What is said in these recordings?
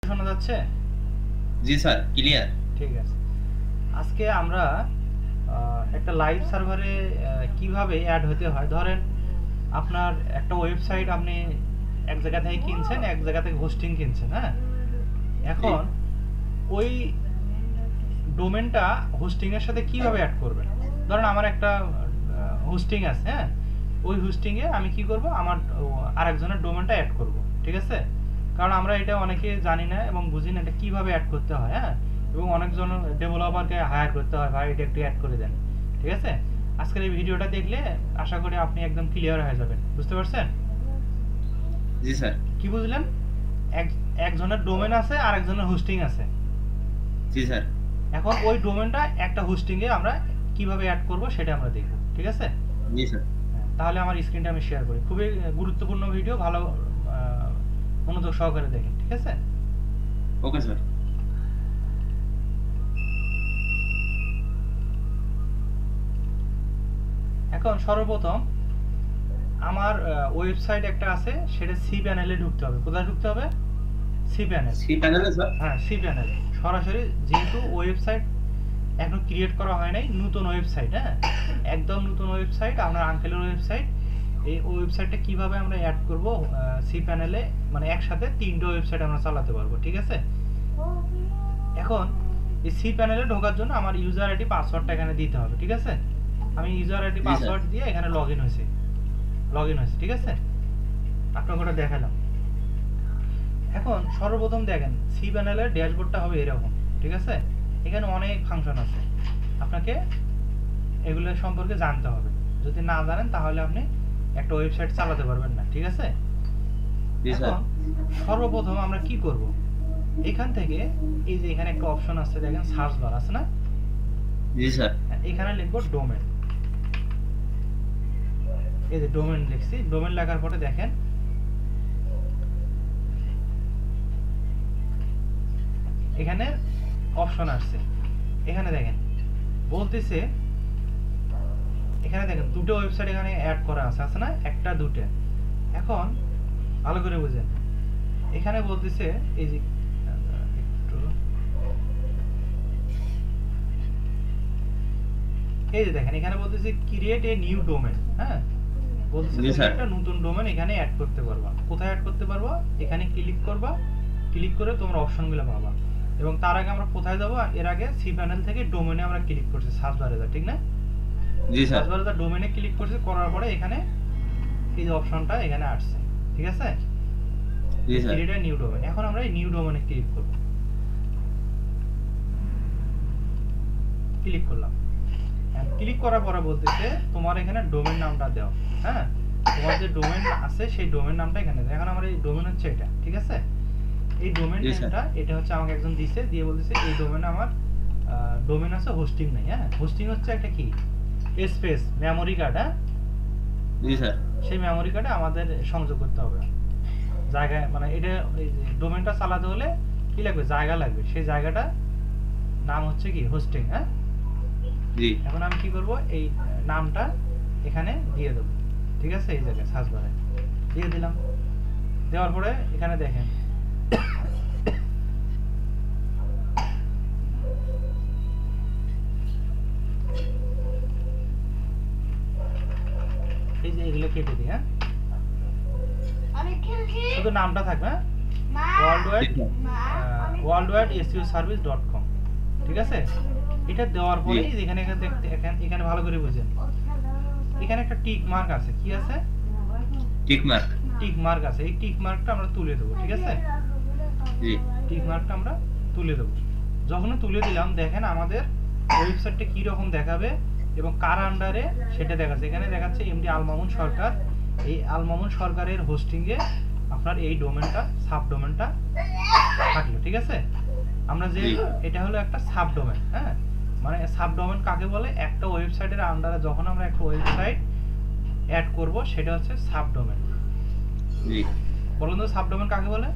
শোনা যাচ্ছে? জি sir, clear. ঠিক আছে। আজকে আমরা একটা লাইভ সার্ভারে কিভাবে অ্যাড হতে হয়, ধরেন আপনার একটা ওয়েবসাইট আপনি এক জায়গা থেকে কিনছেন, এক জায়গা থেকে হোস্টিং কিনছেন, হ্যাঁ? জি এখন ওই ডোমেনটা হোস্টিং এর সাথে কিভাবে অ্যাড করবেন? ধরেন আমার একটা হোস্টিং আছে, হ্যাঁ? ওই হোস্টিং এ আমি কি করব, আমার আরেকজনের ডোমেনটা অ্যাড করব, ঠিক আছে? কারণ আমরা এটা অনেকে জানি না এবং বুঝি না এটা কিভাবে অ্যাড করতে হয়, হ্যাঁ? এবং অনেকজন ডেভেলপারকে হায়ার করতে হয়, ভাই এটা একটু অ্যাড করে দেন, ঠিক আছে? আজকের এই ভিডিওটা দেখলে আশা করি আপনি একদম ক্লিয়ার হয়ে যাবেন, বুঝতে পারছেন? জি স্যার। কি বুঝলেন? এক একজনের ডোমেন আছে আর একজনের হোস্টিং আছে। জি স্যার। এখন ওই ডোমেনটা একটা হোস্টিং এ আমরা কিভাবে অ্যাড করব সেটা আমরা দেখব, ঠিক আছে? জি স্যার। তাহলে আমার স্ক্রিনটা আমি শেয়ার করি। খুবই গুরুত্বপূর্ণ ভিডিও, ভালো মনোযোগ সহকারে দেখেন, ঠিক আছে? Okay sir. এখন সর্বপ্রথম আমার ওয়েবসাইট একটা আছে, সেটা সি প্যানেলে ঢুকতে হবে। কোথায় ঢুকতে হবে? C panel. সি প্যানেলে স্যার? হ্যাঁ, সি প্যানেল। সরাসরি, যেহেতু ওয়েবসাইট এখন ক্রিয়েট করা হয় নাই, নতুন ওয়েবসাইট, হ্যাঁ, একদম নতুন ওয়েবসাইট, আপনার আঙ্কেলের ওয়েবসাইট। এই ওয়েবসাইটটা কিভাবে আমরা অ্যাড করব সি প্যানেলে, মানে একসাথে তিনটে ওয়েবসাইট আমরা চালাতে পারবো, ঠিক আছে? এখন এই সি প্যানেলে ঢোকার জন্য আমার ইউজার আইডি পাসওয়ার্ডটা এখানে দিতে হবে, ঠিক আছে? আমি user ID G sir. Password দিয়ে এখানে লগইন হয়েছে, ঠিক আছে? আপনাকে ওটা দেখালাম। এখন সর্বপ্রথম দেখেন সি প্যানেলের ড্যাশবোর্ডটা হবে এরকম, ঠিক আছে? এখানে অনেক ফাংশন আছে, আপনাকে এগুলো সম্পর্কে জানতে হবে। যদি না জানেন তাহলে আপনি একটা ওয়েবসাইট চালাতে পারবেন না, ঠিক আছে? জি স্যার। এখন সর্বপ্রথম আমরা কি করব, এখান থেকে এই যে এখানে একটা অপশন আছে, দেখেন সার্চ বার আছে না? জি স্যার। এখানে লিখবো ডোমেন। এই যে ডোমেন লিখছি, ডোমেন লেখার পরে দেখেন এখানে অপশন আসছে। এখানে দেখেন বলতেছে, এখানে দেখেন দুটো ওয়েবসাইট এখানে অ্যাড করা আছে না? একটা দুটো। এখন ভালো করে বুঝেন, এখানে বলতেছে এই যে একটু, এই যে দেখেন এখানে বলতেছে ক্রিয়েট এ নিউ ডোমেন, হ্যাঁ? বলতেছে জি তুমি স্যার। একটা নতুন ডোমেন এখানে অ্যাড করতে পারবা। কোথায় অ্যাড করতে পারবা? এখানে ক্লিক করবা, ক্লিক করে তোমরা অপশনগুলো পাবা। এবং তার আগে আমরা কোথায় যাব? এর আগে সি প্যানেল থেকে ডোমেনে আমরা ক্লিক করছি, সার্চ বারে যা, ঠিক না? জি স্যার। সার্চ বারে যা ডোমেনে ক্লিক করছি, করার পরে এখানে এই যে অপশনটা এখানে আসছে, ঠিক আছে? জি sir. Create a new domain. এখন আমরা এই নিউ ডোমেনে ক্লিক করব, ক্লিক করলাম। ক্লিক করার পরে বলতেছে তোমার এখানে ডোমেন নামটা দাও, হ্যাঁ? তোমার যে ডোমেন আছে সেই ডোমেন নামটা এখানে দাও। এখন আমার এই ডোমেন হচ্ছে এটা, ঠিক আছে? এই ডোমেন জি স্যার। নেমটা এটা হচ্ছে আমাকে একজন দিয়েছে, দিয়ে বলতেছে এই ডোমেনে আমার ডোমেন আছে, হোস্টিং নাই, হ্যাঁ? হোস্টিং হচ্ছে একটা কি স্পেস মেমরি কার্ড, হ্যাঁ? জি স্যার। সেই মেমরি কার্ডে আমাদের সংযোগ করতে হবে জায়গায়, মানে এটা এই ডোমেনটা চালাতে হলে কি লাগবে? জায়গা লাগবে। সেই জায়গাটা নাম হচ্ছে কি হোস্টিং, হ্যাঁ? জি। এখন আমি কি করব, এই নামটা এখানে দিয়ে দেবো, ঠিক আছে? এই জায়গায় সার্চ বারে দিয়ে দিলাম। দেওয়ার পরে এখানে দেখেন এই যে এগুলো কেটে দিই, হ্যাঁ? শুধু নামটা থাকবে, হ্যাঁ? worldwide.suservice.com, ঠিক আছে? এটা দেওয়ার পরে এখানে এখানে ভালো করে বুঝেন, এখানে একটা টিক মার্ক আছে। কি আছে? Tick mark. টিক মার্ক আছে। এই টিক মার্কটা আমরা তুলে দেবো, ঠিক আছে? জি। টিক মার্কটা আমরা তুলে দেবো। যখন তুলে দিলাম, দেখেন আমাদের ওয়েবসাইটটা কি রকম দেখাবে এবং কার আন্ডারে সেটা দেখাচ্ছে। এখানে দেখাচ্ছে এমডি আল মামুন সরকার। এই আল মামুন সরকারের হোস্টিং এ আপনার এই ডোমেনটা, সাব ডোমেনটা থাকলো, ঠিক আছে? আমরা যে এটা হলো একটা সাব ডোমেন, হ্যাঁ? মানে সাব ডোমেন কাকে বলে? একটা ওয়েবসাইটের আন্ডারে যখন আমরা একটা ওয়েবসাইট অ্যাড করব সেটা হচ্ছে সাব ডোমেন। জি। বলুন তো সাব ডোমেন কাকে বলে?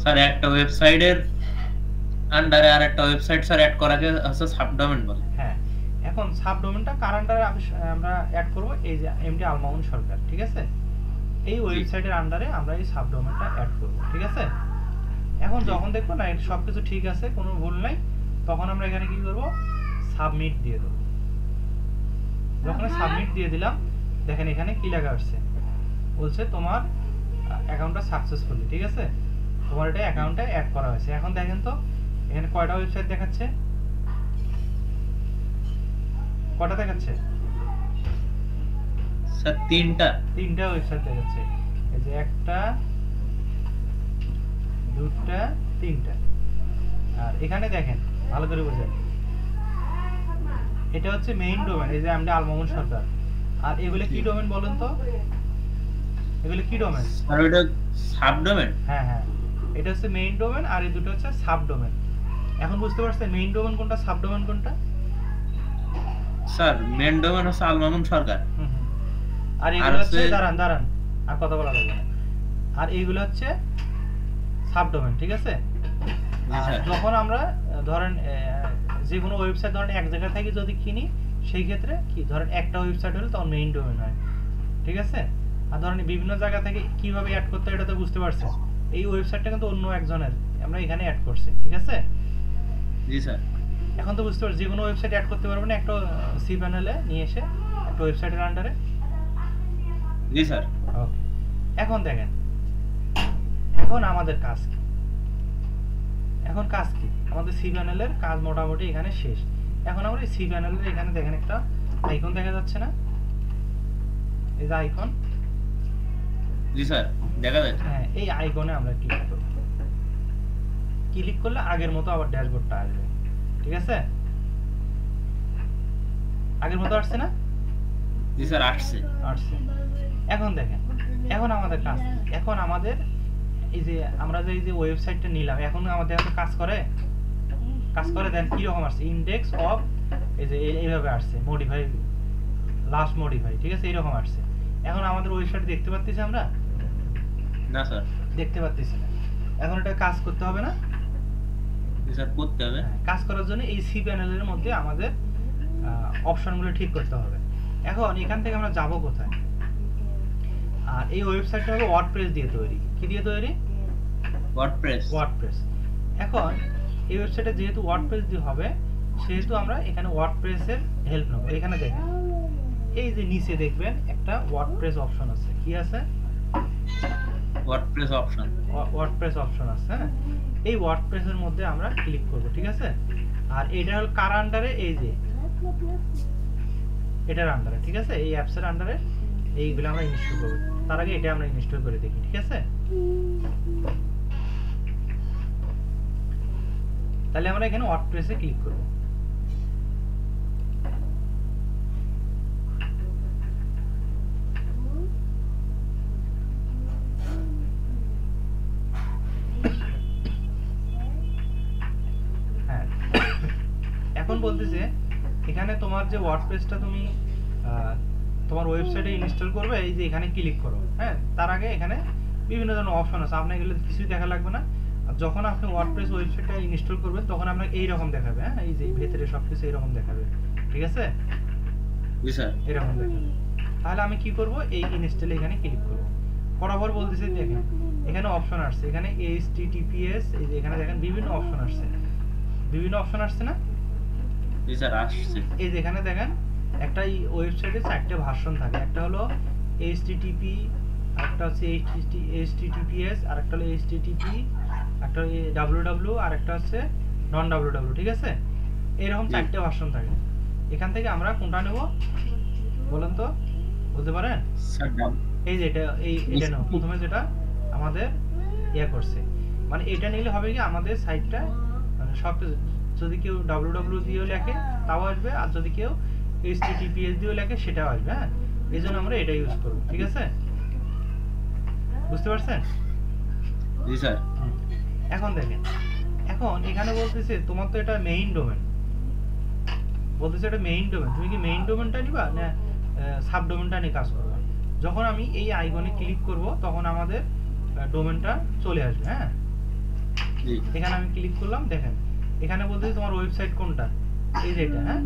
স্যার একটা ওয়েবসাইটের আন্ডারে আরেকটা ওয়েবসাইট স্যার অ্যাড করাকে হচ্ছে সাবডোমেন বলে। হ্যাঁ, এখন সাব ডোমেনটা কার আন্ডারে আমরা অ্যাড করব? এই যে এমডি আল মামুন সরকার, ঠিক আছে? এই ওয়েবসাইটের আন্ডারে আমরা এই সাব ডোমেনটা অ্যাড করব, ঠিক আছে? যখন দেখবো না এটা সবকিছু ঠিক আছে, কোনো ভুল নাই, তখন আমরা এখানে কি করব, সাবমিট দিয়ে দেবো। যখন সাবমিট দিয়ে দিলাম, দেখেন এখানে কি লেখা আসছে, বলছে তোমার অ্যাকাউন্টটা সাকসেসফুলি, ঠিক আছে, তোমার এটা অ্যাকাউন্টে অ্যাড করা হয়েছে। এখন দেখেন তো এখানে কয়টা ওয়েবসাইট দেখাচ্ছে, কয়টা দেখাচ্ছে? স্যার তিনটা ওয়েবসাইট দেখাচ্ছে। এই যে একটা, দুটা, তিনটা। আর এখানে দেখেন ভালো করে বুঝেন, এটা হচ্ছে মেইন ডোমেন, এই যে আমরা আলমামুন সরকার। আর এগুলো কি ডোমেন বলেন তো, এগুলো কি ডোমেন? স্যার এটা সাবডোমেন। হ্যাঁ হ্যাঁ, এটা হচ্ছে মেইন ডোমেন আর এই দুটো হচ্ছে সাবডোমেন। এখন বুঝতে পারছেন মেইন ডোমেন কোনটা, সাবডোমেন কোনটা? স্যার মেইন ডোমেন হচ্ছে আলমামুন সরকার। আর এগুলো হচ্ছে দাঁড়ান আর কথা বলা যাবে না। আর এইগুলো হচ্ছে সাবডোমেন, ঠিক আছে। যখন আমরা ধরেন যে কোনো ওয়েবসাইট ধরেন এক জায়গা থেকে যদি কিনি, সেই ক্ষেত্রে কি ধরেন একটা ওয়েবসাইট হলে তখন মেইন ডোমেন হয়, ঠিক আছে। আর ধরেন বিভিন্ন জায়গা থেকে কিভাবে অ্যাড করতে হয় এটা তো বুঝতে পারছেন। এই ওয়েবসাইটটা কিন্তু অন্য একজনের, আমরা এখানে অ্যাড করছি, ঠিক আছে। জি স্যার। এখন তো বুঝতে পারছি যে কোনো ওয়েবসাইট অ্যাড করতে পারবেন একটা সি প্যানেলে নিয়ে এসে একটা ওয়েবসাইটের আন্ডারে। জি স্যার। ওকে, এখন দেখেন এখন আমাদের কাজ কি, এখন কাজ কি আমাদের সি প্যানেলের কাজ মোটামুটি এখানে শেষ। এখন আমরা এই সি প্যানেলের এখানে দেখেন একটা আইকন দেখা যাচ্ছে না, এই যে আইকন। জি স্যার দেখা যাচ্ছে। হ্যাঁ, এই আইকনে আমরা ক্লিক করব। ক্লিক করলে আগের মতো আবার ড্যাশবোর্ডটা আসবে, ঠিক আছে। আগের মতো আসছে না? জি স্যার আসছে। এখন দেখেন এখন আমাদের কাজ কি? এখন আমাদের এই যে আমরা যে এই যে ওয়েবসাইটটা নিলাম, এখন আমাদের হাতে কাজ করে দেন কি রকম আসছে, ইনডেক্স অফ, এই যে এইভাবে আসছে, মডিফাই, লাস্ট মডিফাই, ঠিক আছে, এইরকম আসছে। এখন আমাদের ওয়েবসাইট দেখতে পাচ্ছি আমরা? না স্যার দেখতে পাচ্ছি না। এখন এটা কাজ করতে হবে না? জি স্যার করতে হবে। কাজ করার জন্য এই সি প্যানেলের মধ্যে আমাদের অপশনগুলো ঠিক করতে হবে। এখন এখান থেকে আমরা যাব কোথায়? আর এই ওয়েবসাইটটা হলো ওয়ার্ডপ্রেস দিয়ে তৈরি। কি দিয়ে তৈরি? ওয়ার্ডপ্রেস। এখন এই ওয়েবসাইটে যেহেতু ওয়ার্ডপ্রেস দিয়ে হবে, সেহেতু আমরা এখানে ওয়ার্ডপ্রেসের হেল্প নেব। এখানে দেখেন এই যে নিচে দেখবেন একটা ওয়ার্ডপ্রেস অপশন আছে। কি আছে? ওয়ার্ডপ্রেস অপশন আছে। হ্যাঁ, এই ওয়ার্ডপ্রেসের মধ্যে আমরা ক্লিক করব, ঠিক আছে। আর এটা হলো কার আন্ডারে? এই যে এটার আন্ডারে, ঠিক আছে, এই অ্যাপসের আন্ডারে এইগুলো আমরা ইনস্টল করব। তার আগে এটা আমরা ইনস্টল করে দেখি, ঠিক আছে। তাহলে আমরা এখানে ওয়ার্ডপ্রেসে ক্লিক করব। হ্যাঁ, এখন বলতেছে এখানে তোমার যে ওয়ার্ডপ্রেসটা তুমি তোমার ওয়েবসাইটে ইনস্টল করবে, এই যে এখানে ক্লিক করো। হ্যাঁ, তার আগে এখানে বিভিন্ন ধরনের অপশন আছে, আপনার এগুলো কিছুই দেখা লাগবে না। যখন আপনি ওয়ার্ডপ্রেস ওয়েবসাইটটা ইনস্টল করবেন তখন আপনাকে এই রকম দেখাবে। হ্যাঁ, এই যে ভেতরে সবকিছু এই রকম দেখাবে, ঠিক আছে। জি স্যার এরকম দেখাবে। তাহলে আমি কি করব, এই ইনস্টলে এখানে ক্লিক করব। বরাবর বলতেছে দেখেন এখানে অপশন আসছে, এখানে HTTPS, এই যে এখানে দেখেন বিভিন্ন অপশন আসছে, না? জি স্যার আসছে। এই যে এখানে দেখেন একটা এই ওয়েবসাইটে 4টে ভার্সন থাকে। একটা হলো HTTP, আরেকটা হচ্ছে HTTPS, আরেকটা হলো HTTP, একটা হলো www, আর একটা হচ্ছে নন www, ঠিক আছে। এরকম 4টে ভার্সন থাকে। এখান থেকে আমরা কোনটা নেব বলেন তো, বলতে পারেন? স্যার এই যে এটা নাও প্রথমে, যেটা আমাদের করছে। মানে এটা নিলে হবে কি আমাদের সাইটটা মানে সব, যদি কেউ www দিয়েও লেখে তাও আসবে, আর যদি কেউ HTTPS দিয়েও লেখে সেটাও আসবে। হ্যাঁ, এই জন্য আমরা এটা ইউজ করব, ঠিক আছে। বুঝতে পারছেন? জি স্যার। এখন দেখেন এখন এখানে বলতেছে তোমার তো এটা মেইন ডোমেন, তুমি কি মেইন ডোমেনটা নিবা না সাব ডোমেনটা নিয়ে কাজ করবে? যখন আমি এই আইকনে ক্লিক করব তখন আমাদের ডোমেনটা চলে আসবে। হ্যাঁ, এখানে আমি ক্লিক করলাম, দেখেন এখানে বলতেছে তোমার ওয়েবসাইট কোনটা, এই যে এটা। হ্যাঁ,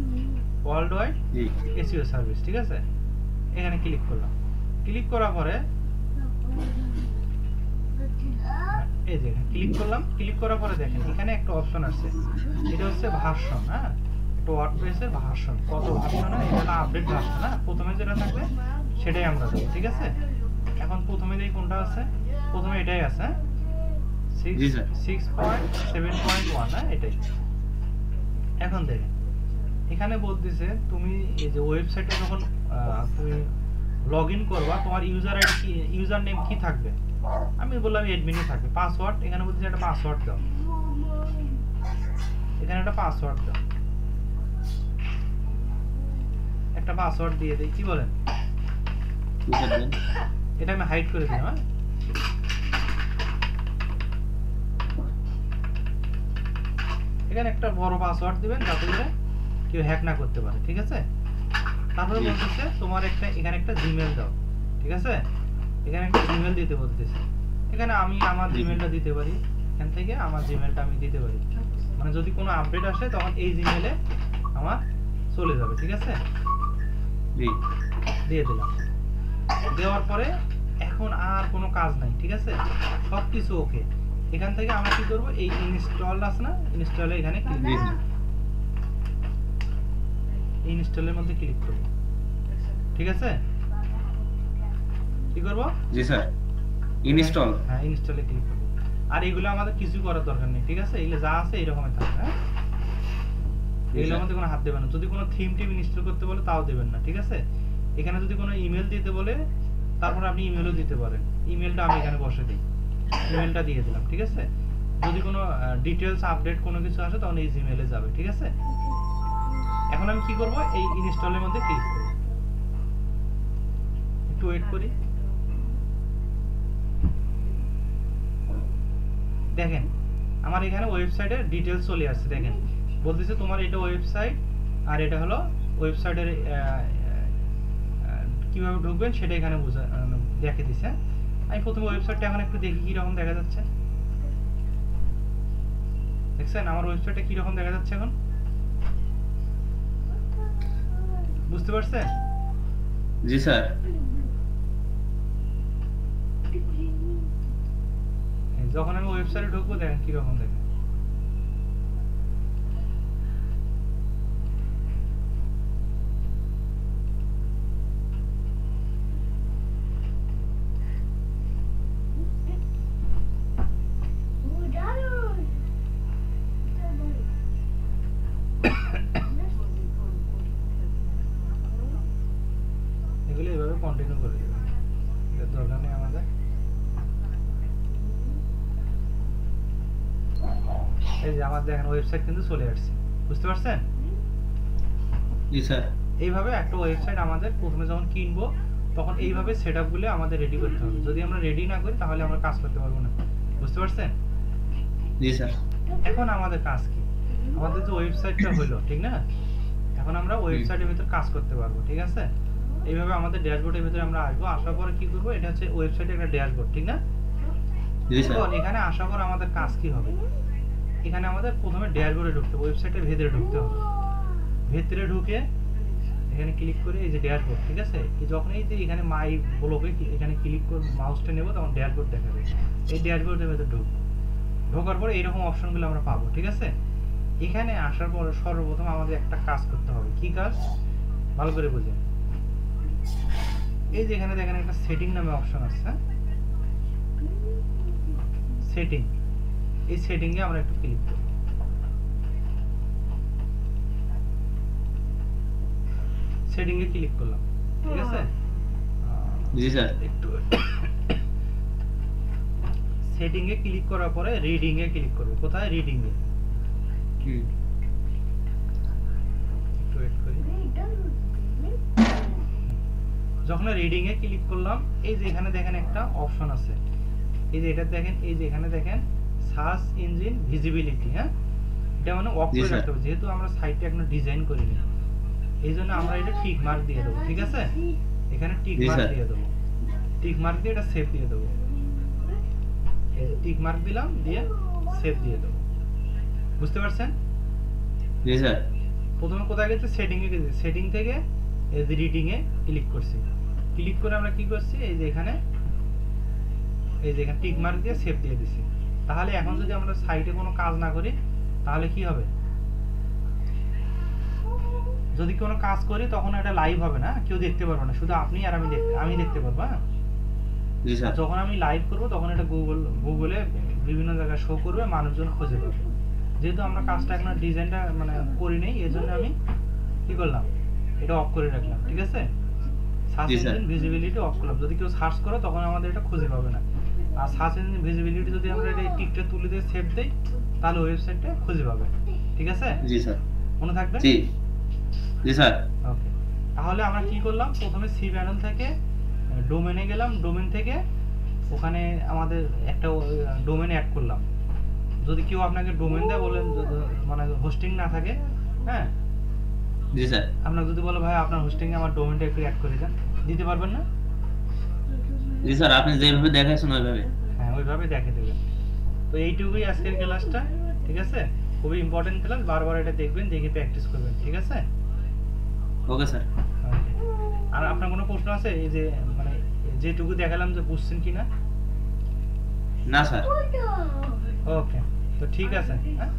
ওয়ার্ল্ড ওয়াইড এসইও সার্ভিস, ঠিক আছে। এখানে ক্লিক করলাম। ক্লিক করার পরে এই যে ক্লিক করলাম, ক্লিক করার পরে দেখেন এখানে একটা অপশন আছে, এটা হচ্ছে ভার্সন। হ্যাঁ, এটা ওয়ার্ডপ্রেসের ভার্সন, কত ভার্সন, এটা হলো আপডেট ভার্সন। হ্যাঁ, প্রথমে যেটা থাকবে সেটাই আমরা দেবো, ঠিক আছে। এখন প্রথমে দেখি কোনটা আছে, প্রথমে এটাই আছে, 6.7.1। হ্যাঁ, এটাই। এখন দেখেন এখানে বলতেছে তুমি এই যে ওয়েবসাইটে যখন তুমি লগ ইন করবা, তোমার ইউজার আইডি কি, ইউজার নেম কি থাকবে। আমি বললাম অ্যাডমিনই থাকবে। পাসওয়ার্ড, এখানে বলতেছে একটা পাসওয়ার্ড দাও, এখানে একটা পাসওয়ার্ড দাও, একটা পাসওয়ার্ড দিয়ে দেই, কি বলেন? এটা আমি হাইড করে দিলাম। হ্যাঁ, এখানে একটা বড় পাসওয়ার্ড দিবেন যাতে করে কেউ হ্যাক না করতে পারে, ঠিক আছে। তারপরে বলতেছে তোমার একটা, এখানে একটা জিমেল দাও, ঠিক আছে। এখানে একটা জিমেল দিতে বলতেছে, এখানে আমি আমার জিমেলটা দিতে পারি, এখান থেকে আমার জিমেলটা আমি দিতে পারি, মানে যদি কোনো আপডেট আসে তখন এই জিমেলে আমার চলে যাবে, ঠিক আছে। দিয়ে দিলাম, দেওয়ার পরে এখন আর কোনো কাজ নাই, ঠিক আছে, সব কিছু ওকে। এখান থেকে আমরা কি করব, এই ইনস্টল আছে না, ইনস্টলে এখানে ক্লিক করব, ইনস্টলের মধ্যে ক্লিক করব, ঠিক আছে। কি করব? জি স্যার, ইনস্টল। হ্যাঁ, ইনস্টলে ক্লিক করব। আর এগুলো আমাদের কিছু করার দরকার নেই, ঠিক আছে, এগুলো যা আছে এরকমই থাকবে। হ্যাঁ, এগুলোর মধ্যে কোনো হাত দেবেন না। যদি কোনো থিম টিম ইনস্টল করতে বলে তাও দেবেন না, ঠিক আছে। এখানে যদি কোনো ইমেল দিতে বলে তারপর আপনি ইমেলও দিতে পারেন, ইমেলটা আমি এখানে বসে দিই, ইমেলটা দিয়ে দিলাম, ঠিক আছে। যদি কোনো ডিটেইলস আপডেট কোনো কিছু আসে তখন এই জিমেলে যাবে, ঠিক আছে। এখন আমি কি করব, এই ইনস্টলের মধ্যে ক্লিক করব, একটু ওয়েট করি। দেখেন আমার এখানে ওয়েবসাইটের ডিটেইলস চলে আসছে, দেখেন বলতেছে তোমার এটা ওয়েবসাইট, আর এটা হলো ওয়েবসাইটের কিভাবে ঢুকবেন সেটা এখানে দেখে দিছে। আমি প্রথমে ওয়েবসাইটটা এখন একটু দেখি কি রকম দেখা যাচ্ছে। দেখছেন আমার ওয়েবসাইটটা কি রকম দেখা যাচ্ছে এখন, বুঝতে পারছেন? জি স্যার। যখন আমি ওয়েবসাইটে ঢুকবো দেখেন কি রকম দেখেন। এগুলো এভাবে কন্টিনিউ করে দেবেন, এর দরকার নেই আমাদের। এই যে আমার দেখেন ওয়েবসাইট কিন্তু চলে আসছে, বুঝতে পারছেন? জি স্যার। এইভাবে একটা ওয়েবসাইট আমাদের প্রথমে যখন কিনবো তখন এইভাবে সেটআপগুলো আমাদের রেডি করতে হবে। যদি আমরা রেডি না করি তাহলে আমরা কাজ করতে পারবো না, বুঝতে পারছেন? জি স্যার। এখন আমাদের কাজ কি, আমাদের যে ওয়েবসাইটটা হলো, ঠিক না, এখন আমরা ওয়েবসাইটের ভিতর কাজ করতে পারবো, ঠিক আছে। এইভাবে আমাদের ড্যাশবোর্ডের ভিতরে আমরা আসবো, আসার পরে কি করবো, এটা হচ্ছে ওয়েবসাইটের একটা ড্যাশবোর্ড, ঠিক না। জি স্যার। এখন এখানে আসার পর আমাদের কাজ কি হবে, এখানে আমাদের প্রথমে ড্যাশবোর্ডে ঢুকতে হবে, ওয়েবসাইটের ভেতরে ঢুকতে হবে। ভেতরে ঢুকে এখানে ক্লিক করে এই যে ড্যাশবোর্ড, ঠিক আছে, এই যখন এই যে এখানে মাই ব্লগে এখানে ক্লিক করে মাউসটা নেব তখন ড্যাশবোর্ড দেখাবে। এই ড্যাশবোর্ডের ভেতরে ঢোকার পরে এইরকম অপশনগুলো আমরা পাবো, ঠিক আছে। এখানে আসার পর সর্বপ্রথম আমাদের একটা কাজ করতে হবে, কি কাজ ভালো করে বুঝেন। এই যে এখানে দেখেন একটা সেটিং নামে অপশন আছে, সেটিং, এই সেটিং এ আমরা একটু ক্লিক করব। সেটিং এ ক্লিক করলাম, ঠিক আছে। জি স্যার। একটু সেটিং এ ক্লিক করার পরে রিডিং এ ক্লিক করব। কোথায়? Reading a. একটু ওয়েট করি। যখন রিডিং এ ক্লিক করলাম এই যে এখানে দেখেন একটা অপশন আছে, এই যে এটা দেখেন, এই যে এখানে দেখেন সার্চ ইঞ্জিন ভিজিবিলিটি। হ্যাঁ, এটা মানে অফ করে রাখতে হবে, যেহেতু আমরা সাইটটা এখনো ডিজাইন করিনি, এই জন্য আমরা এটা টিক মার্ক দিয়ে দেবো, ঠিক আছে। এখানে টিক মার্ক দিয়ে দেবো, টিক মার্ক দিয়ে এটা সেভ দিয়ে দেবো। এই যে টিক মার্ক দিলাম, দিয়ে সেভ দিয়ে দেবো, বুঝতে পারছেন? জি স্যার। প্রথমে কোথায় গেছে? সেটিং এ গেছে, সেটিং থেকে এই যে রিডিং এ ক্লিক করছি, ক্লিক করে আমরা কি করছি, এই যে এখানে এই যে এখানে টিক মার্ক দিয়ে সেভ দিয়ে দিছি। তাহলে এখন যদি আমরা সাইটে কোনো কাজ না করি তাহলে কি হবে? যদি কোনো কাজ করি তখন এটা লাইভ হবে না, কেউ দেখতে পারবে না, শুধু আপনি আর আমি দেখতে পারবো। হ্যাঁ, জি স্যার। যখন আমি লাইভ করব তখন এটা গুগলে বিভিন্ন জায়গায় শো করবে, মানুষজন খুঁজে পাবে। যেহেতু আমরা কাজটা এখন ডিজাইনটা মানে করি নাই, এজন্য আমি কি করলাম, এটা অফ করে রাখলাম। ঠিক আছে, search G sir. Engine visibility of করলাম। যদি কেউ সার্চ করে তখন আমাদের এটা খুঁজে পাবে না। আর সার্চ ইঞ্জিন ভিজিবিলিটি যদি আমরা এই টিকটা তুলে দিয়ে সেভ দেই তাহলে ওয়েবসাইটটা খুঁজে পাবে। ঠিক আছে, জি স্যার। মনে থাকবে? জি জি স্যার। ওকে, তাহলে আমরা কি করলাম, প্রথমে সি প্যানেল থেকে ডোমেনে গেলাম, ডোমেন থেকে ওখানে আমাদের একটা ডোমেন অ্যাড করলাম। যদি কেউ আপনাকে ডোমেন দেয় বলেন, মানে হোস্টিং না থাকে, হ্যাঁ, জি স্যার। আপনার যদি বলে ভাই আপনার হোস্টিং এ আমার ডোমেনটা একটু অ্যাড করে দেন, দিতে পারবেন না? জি স্যার, আপনি যেভাবে দেখাইছেন ওইভাবে। হ্যাঁ, ওইভাবে দেখে দেবেন। তো এইটুকুই আজকের ক্লাসটা। ঠিক আছে, খুবই ইম্পর্টেন্ট ক্লাস, বারবার এটা দেখবেন, দেখে প্র্যাকটিস করবেন। ঠিক আছে, ওকে স্যার। ওকে। আর আপনার কোনো প্রশ্ন আছে? এই যে মানে যেটুকু দেখালাম যে বুঝছেন কিনা? না স্যার। ওকে, তো ঠিক আছে। হ্যাঁ,